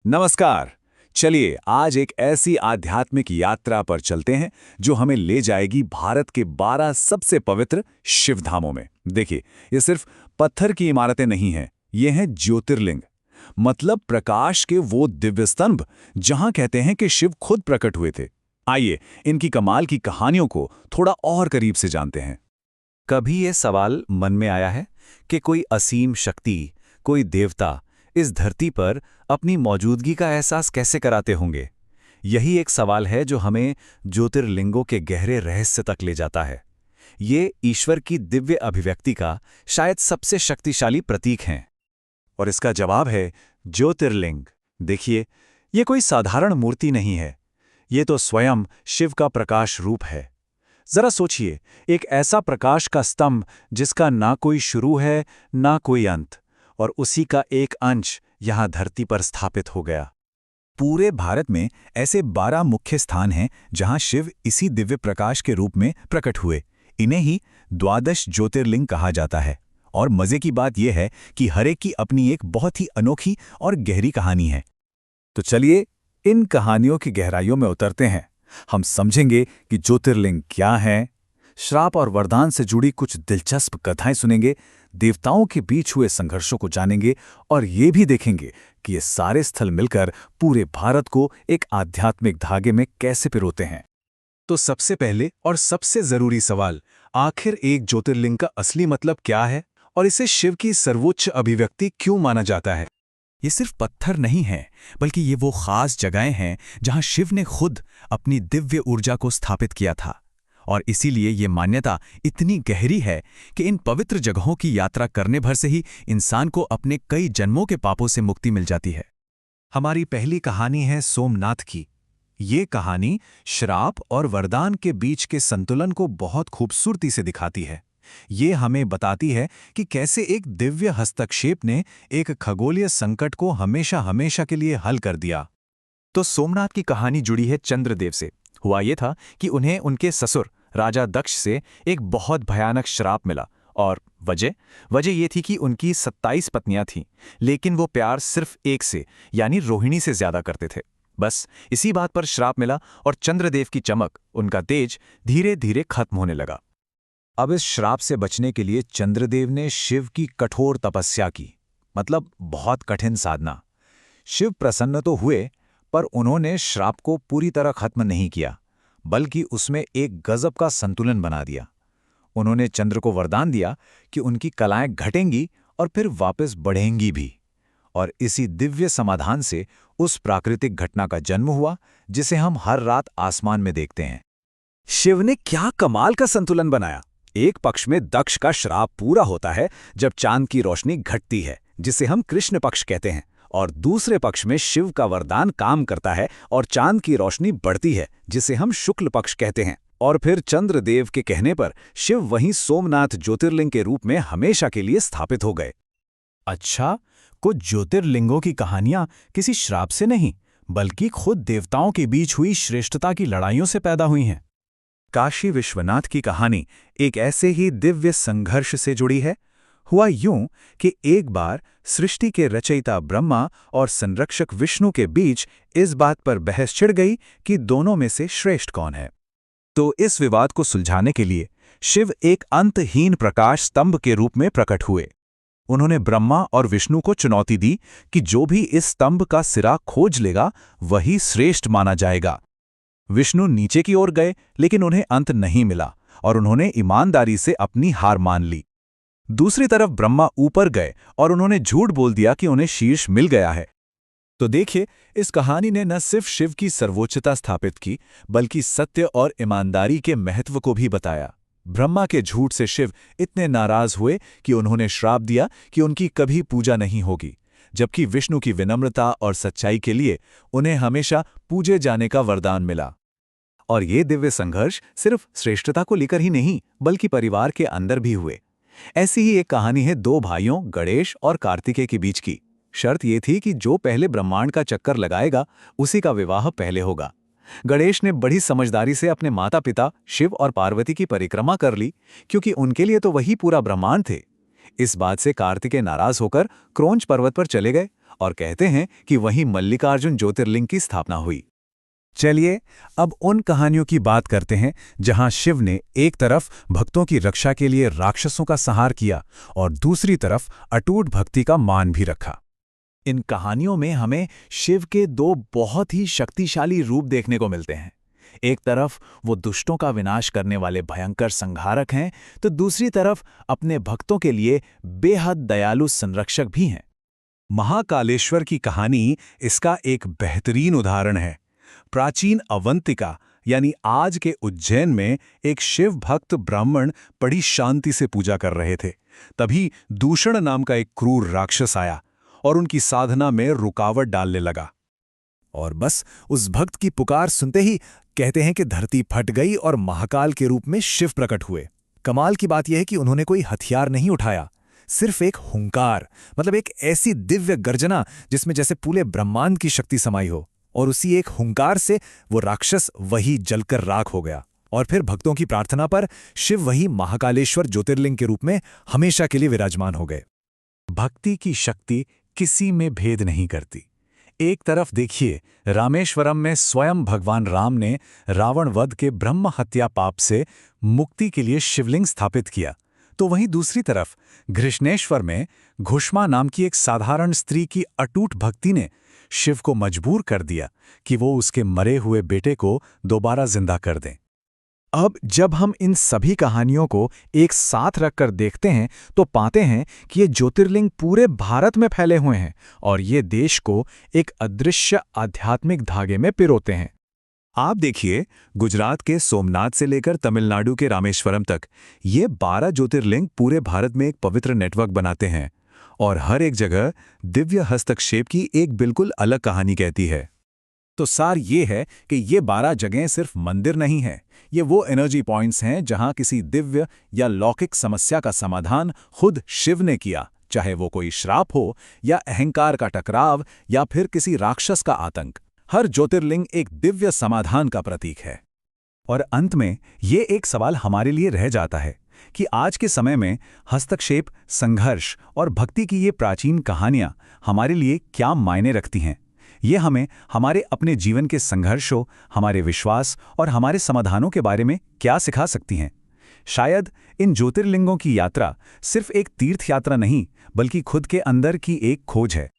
नमस्कार। चलिए आज एक ऐसी आध्यात्मिक यात्रा पर चलते हैं जो हमें ले जाएगी भारत के 12 सबसे पवित्र शिव धामों में। देखिए, ये सिर्फ पत्थर की इमारतें नहीं हैं, ये हैं ज्योतिर्लिंग। मतलब प्रकाश के वो दिव्य स्तंभ जहां कहते हैं कि शिव खुद प्रकट हुए थे। आइए इनकी कमाल की कहानियों को थोड़ा और करीब से जानते हैं। कभी ये सवाल मन में आया है कि कोई असीम शक्ति, कोई देवता इस धरती पर अपनी मौजूदगी का एहसास कैसे कराते होंगे? यही एक सवाल है जो हमें ज्योतिर्लिंगों के गहरे रहस्य तक ले जाता है। ये ईश्वर की दिव्य अभिव्यक्ति का शायद सबसे शक्तिशाली प्रतीक हैं। और इसका जवाब है ज्योतिर्लिंग। देखिए, ये कोई साधारण मूर्ति नहीं है, ये तो स्वयं शिव का प्रकाश रूप है। जरा सोचिए, एक ऐसा प्रकाश का स्तंभ जिसका ना कोई शुरू है ना कोई अंत, और उसी का एक अंश यहाँ धरती पर स्थापित हो गया। पूरे भारत में ऐसे 12 मुख्य स्थान हैं जहाँ शिव इसी दिव्य प्रकाश के रूप में प्रकट हुए। इन्हें ही द्वादश ज्योतिर्लिंग कहा जाता है। और मजे की बात यह है कि हर एक की अपनी एक बहुत ही अनोखी और गहरी कहानी है। तो चलिए इन कहानियों की गहराइयों में उतरते हैं। हम समझेंगे कि ज्योतिर्लिंग क्या है, श्राप और वरदान से जुड़ी कुछ दिलचस्प कथाएं सुनेंगे, देवताओं के बीच हुए संघर्षों को जानेंगे और ये भी देखेंगे कि ये सारे स्थल मिलकर पूरे भारत को एक आध्यात्मिक धागे में कैसे पिरोते हैं। तो सबसे पहले और सबसे जरूरी सवाल, आखिर एक ज्योतिर्लिंग का असली मतलब क्या है और इसे शिव की सर्वोच्च अभिव्यक्ति क्यों माना जाता है? ये सिर्फ पत्थर नहीं है, बल्कि ये वो खास जगहें हैं जहां शिव ने खुद अपनी दिव्य ऊर्जा को स्थापित किया था। और इसीलिए ये मान्यता इतनी गहरी है कि इन पवित्र जगहों की यात्रा करने भर से ही इंसान को अपने कई जन्मों के पापों से मुक्ति मिल जाती है। हमारी पहली कहानी है सोमनाथ की। ये कहानी श्राप और वरदान के बीच के संतुलन को बहुत खूबसूरती से दिखाती है। ये हमें बताती है कि कैसे एक दिव्य हस्तक्षेप ने एक खगोलीय संकट को हमेशा हमेशा के लिए हल कर दिया। तो सोमनाथ की कहानी जुड़ी है चंद्रदेव से। हुआ ये था कि उन्हें उनके ससुर राजा दक्ष से एक बहुत भयानक श्राप मिला। और वजह ये थी कि उनकी 27 पत्नियां थीं, लेकिन वो प्यार सिर्फ एक से यानी रोहिणी से ज्यादा करते थे। बस इसी बात पर श्राप मिला और चंद्रदेव की चमक, उनका तेज धीरे धीरे खत्म होने लगा। अब इस श्राप से बचने के लिए चंद्रदेव ने शिव की कठोर तपस्या की, मतलब बहुत कठिन साधना। शिव प्रसन्न तो हुए, पर उन्होंने श्राप को पूरी तरह खत्म नहीं किया, बल्कि उसमें एक गजब का संतुलन बना दिया। उन्होंने चंद्र को वरदान दिया कि उनकी कलाएं घटेंगी और फिर वापस बढ़ेंगी भी। और इसी दिव्य समाधान से उस प्राकृतिक घटना का जन्म हुआ जिसे हम हर रात आसमान में देखते हैं। शिव ने क्या कमाल का संतुलन बनाया। एक पक्ष में दक्ष का श्राप पूरा होता है जब चांद की रोशनी घटती है, जिसे हम कृष्ण पक्ष कहते हैं, और दूसरे पक्ष में शिव का वरदान काम करता है और चांद की रोशनी बढ़ती है, जिसे हम शुक्ल पक्ष कहते हैं। और फिर चंद्रदेव के कहने पर शिव वहीं सोमनाथ ज्योतिर्लिंग के रूप में हमेशा के लिए स्थापित हो गए। अच्छा, कुछ ज्योतिर्लिंगों की कहानियां किसी श्राप से नहीं, बल्कि खुद देवताओं के बीच हुई श्रेष्ठता की लड़ाइयों से पैदा हुई हैं। काशी विश्वनाथ की कहानी एक ऐसे ही दिव्य संघर्ष से जुड़ी है। हुआ यूं कि एक बार सृष्टि के रचयिता ब्रह्मा और संरक्षक विष्णु के बीच इस बात पर बहस छिड़ गई कि दोनों में से श्रेष्ठ कौन है। तो इस विवाद को सुलझाने के लिए शिव एक अंतहीन प्रकाश स्तंभ के रूप में प्रकट हुए। उन्होंने ब्रह्मा और विष्णु को चुनौती दी कि जो भी इस स्तंभ का सिरा खोज लेगा वही श्रेष्ठ माना जाएगा। विष्णु नीचे की ओर गए, लेकिन उन्हें अंत नहीं मिला और उन्होंने ईमानदारी से अपनी हार मान ली। दूसरी तरफ ब्रह्मा ऊपर गए और उन्होंने झूठ बोल दिया कि उन्हें शीर्ष मिल गया है। तो देखिए, इस कहानी ने न सिर्फ शिव की सर्वोच्चता स्थापित की, बल्कि सत्य और ईमानदारी के महत्व को भी बताया। ब्रह्मा के झूठ से शिव इतने नाराज हुए कि उन्होंने श्राप दिया कि उनकी कभी पूजा नहीं होगी, जबकि विष्णु की विनम्रता और सच्चाई के लिए उन्हें हमेशा पूजे जाने का वरदान मिला। और ये दिव्य संघर्ष सिर्फ श्रेष्ठता को लेकर ही नहीं, बल्कि परिवार के अंदर भी हुए। ऐसी ही एक कहानी है दो भाइयों गणेश और कार्तिकेय के बीच की। शर्त ये थी कि जो पहले ब्रह्मांड का चक्कर लगाएगा उसी का विवाह पहले होगा। गणेश ने बड़ी समझदारी से अपने माता पिता शिव और पार्वती की परिक्रमा कर ली, क्योंकि उनके लिए तो वही पूरा ब्रह्मांड थे। इस बात से कार्तिकेय नाराज होकर क्रोंच पर्वत पर चले गए और कहते हैं कि वहीं मल्लिकार्जुन ज्योतिर्लिंग की स्थापना हुई। चलिए अब उन कहानियों की बात करते हैं जहां शिव ने एक तरफ भक्तों की रक्षा के लिए राक्षसों का संहार किया और दूसरी तरफ अटूट भक्ति का मान भी रखा। इन कहानियों में हमें शिव के दो बहुत ही शक्तिशाली रूप देखने को मिलते हैं। एक तरफ वो दुष्टों का विनाश करने वाले भयंकर संहारक हैं, तो दूसरी तरफ अपने भक्तों के लिए बेहद दयालु संरक्षक भी हैं। महाकालेश्वर की कहानी इसका एक बेहतरीन उदाहरण है। प्राचीन अवंतिका यानी आज के उज्जैन में एक शिव भक्त ब्राह्मण बड़ी शांति से पूजा कर रहे थे। तभी दूषण नाम का एक क्रूर राक्षस आया और उनकी साधना में रुकावट डालने लगा। और बस उस भक्त की पुकार सुनते ही कहते हैं कि धरती फट गई और महाकाल के रूप में शिव प्रकट हुए। कमाल की बात यह है कि उन्होंने कोई हथियार नहीं उठाया, सिर्फ एक हुंकार, मतलब एक ऐसी दिव्य गर्जना जिसमें जैसे पूरे ब्रह्मांड की शक्ति समाई हो। और उसी एक हुंकार से वो राक्षस वही जलकर राख हो गया। और फिर भक्तों की प्रार्थना पर शिव वही महाकालेश्वर ज्योतिर्लिंग के रूप में हमेशा के लिए विराजमान हो गए। भक्ति की शक्ति किसी में भेद नहीं करती। एक तरफ देखिए, रामेश्वरम में स्वयं भगवान राम ने रावण वध के ब्रह्म हत्या पाप से मुक्ति के लिए शिवलिंग स्थापित किया, तो वहीं दूसरी तरफ घृष्णेश्वर में घुष्मा नाम की एक साधारण स्त्री की अटूट भक्ति ने शिव को मजबूर कर दिया कि वो उसके मरे हुए बेटे को दोबारा जिंदा कर दें। अब जब हम इन सभी कहानियों को एक साथ रखकर देखते हैं तो पाते हैं कि ये ज्योतिर्लिंग पूरे भारत में फैले हुए हैं और ये देश को एक अदृश्य आध्यात्मिक धागे में पिरोते हैं। आप देखिए, गुजरात के सोमनाथ से लेकर तमिलनाडु के रामेश्वरम तक ये 12 ज्योतिर्लिंग पूरे भारत में एक पवित्र नेटवर्क बनाते हैं और हर एक जगह दिव्य हस्तक्षेप की एक बिल्कुल अलग कहानी कहती है। तो सार ये है कि ये 12 जगहें सिर्फ मंदिर नहीं हैं, ये वो एनर्जी पॉइंट्स हैं जहां किसी दिव्य या लौकिक समस्या का समाधान खुद शिव ने किया, चाहे वो कोई श्राप हो या अहंकार का टकराव या फिर किसी राक्षस का आतंक। हर ज्योतिर्लिंग एक दिव्य समाधान का प्रतीक है। और अंत में ये एक सवाल हमारे लिए रह जाता है कि आज के समय में हस्तक्षेप, संघर्ष और भक्ति की ये प्राचीन कहानियां हमारे लिए क्या मायने रखती हैं। ये हमें हमारे अपने जीवन के संघर्षों, हमारे विश्वास और हमारे समाधानों के बारे में क्या सिखा सकती हैं। शायद इन ज्योतिर्लिंगों की यात्रा सिर्फ एक तीर्थ यात्रा नहीं, बल्कि खुद के अंदर की एक खोज है।